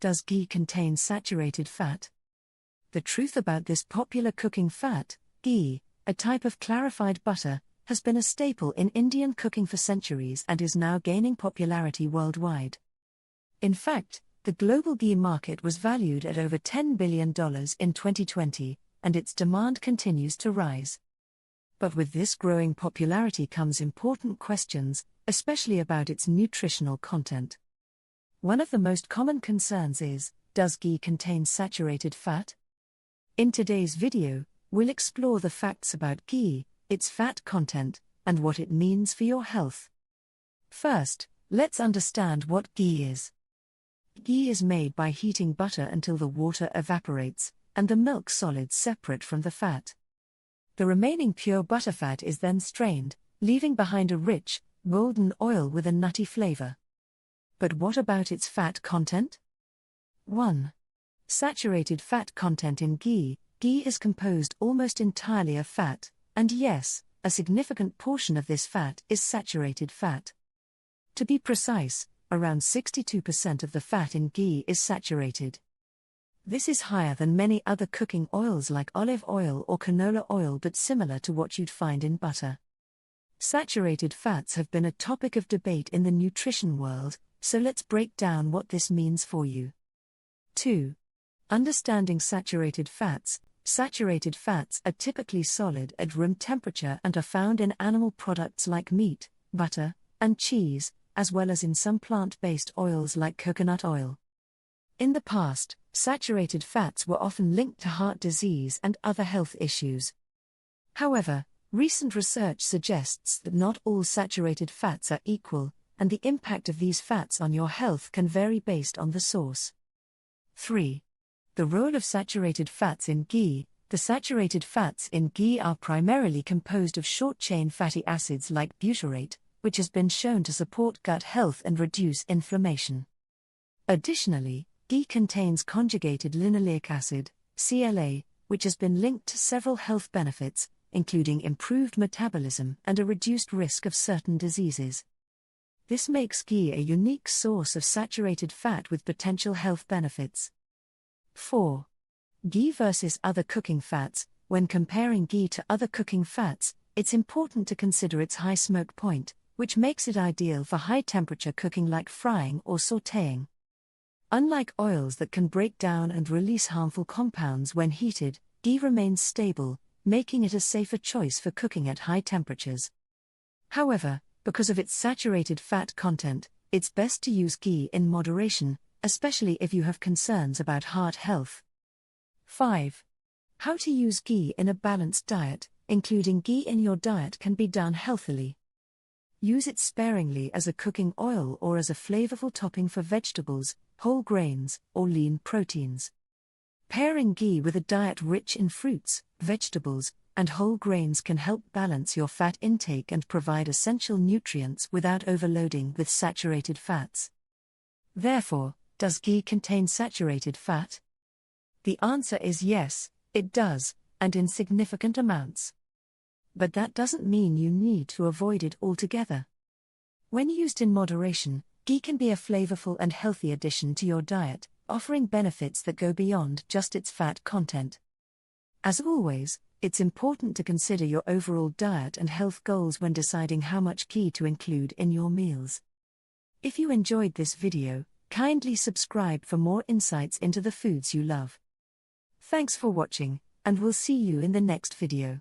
Does ghee contain saturated fat? The truth about this popular cooking fat, ghee, a type of clarified butter, has been a staple in Indian cooking for centuries and is now gaining popularity worldwide. In fact, the global ghee market was valued at over $10 billion in 2020, and its demand continues to rise. But with this growing popularity comes important questions, especially about its nutritional content. One of the most common concerns is, does ghee contain saturated fat? In today's video, we'll explore the facts about ghee, its fat content, and what it means for your health. First, let's understand what ghee is. Ghee is made by heating butter until the water evaporates, and the milk solids separate from the fat. The remaining pure butterfat is then strained, leaving behind a rich, golden oil with a nutty flavor. But what about its fat content? 1. Saturated fat content in ghee. Ghee is composed almost entirely of fat, and yes, a significant portion of this fat is saturated fat. To be precise, around 62% of the fat in ghee is saturated. This is higher than many other cooking oils like olive oil or canola oil, but similar to what you'd find in butter. Saturated fats have been a topic of debate in the nutrition world, so let's break down what this means for you. 2. Understanding saturated fats. Saturated fats are typically solid at room temperature and are found in animal products like meat, butter, and cheese, as well as in some plant-based oils like coconut oil. In the past, saturated fats were often linked to heart disease and other health issues. However, recent research suggests that not all saturated fats are equal, and the impact of these fats on your health can vary based on the source. 3. The role of saturated fats in ghee. The saturated fats in ghee are primarily composed of short-chain fatty acids like butyrate, which has been shown to support gut health and reduce inflammation. Additionally, ghee contains conjugated linoleic acid, CLA, which has been linked to several health benefits, including improved metabolism and a reduced risk of certain diseases. This makes ghee a unique source of saturated fat with potential health benefits. 4. Ghee versus other cooking fats. When comparing ghee to other cooking fats, it's important to consider its high smoke point, which makes it ideal for high-temperature cooking like frying or sautéing. Unlike oils that can break down and release harmful compounds when heated, ghee remains stable, making it a safer choice for cooking at high temperatures. However, because of its saturated fat content, it's best to use ghee in moderation, especially if you have concerns about heart health. 5. How to use ghee in a balanced diet. Including ghee in your diet can be done healthily. Use it sparingly as a cooking oil or as a flavorful topping for vegetables, whole grains, or lean proteins. Pairing ghee with a diet rich in fruits, vegetables, and whole grains can help balance your fat intake and provide essential nutrients without overloading with saturated fats. Therefore, does ghee contain saturated fat? The answer is yes, it does, and in significant amounts. But that doesn't mean you need to avoid it altogether. When used in moderation, ghee can be a flavorful and healthy addition to your diet, offering benefits that go beyond just its fat content. As always, it's important to consider your overall diet and health goals when deciding how much ghee to include in your meals. If you enjoyed this video, kindly subscribe for more insights into the foods you love. Thanks for watching, and we'll see you in the next video.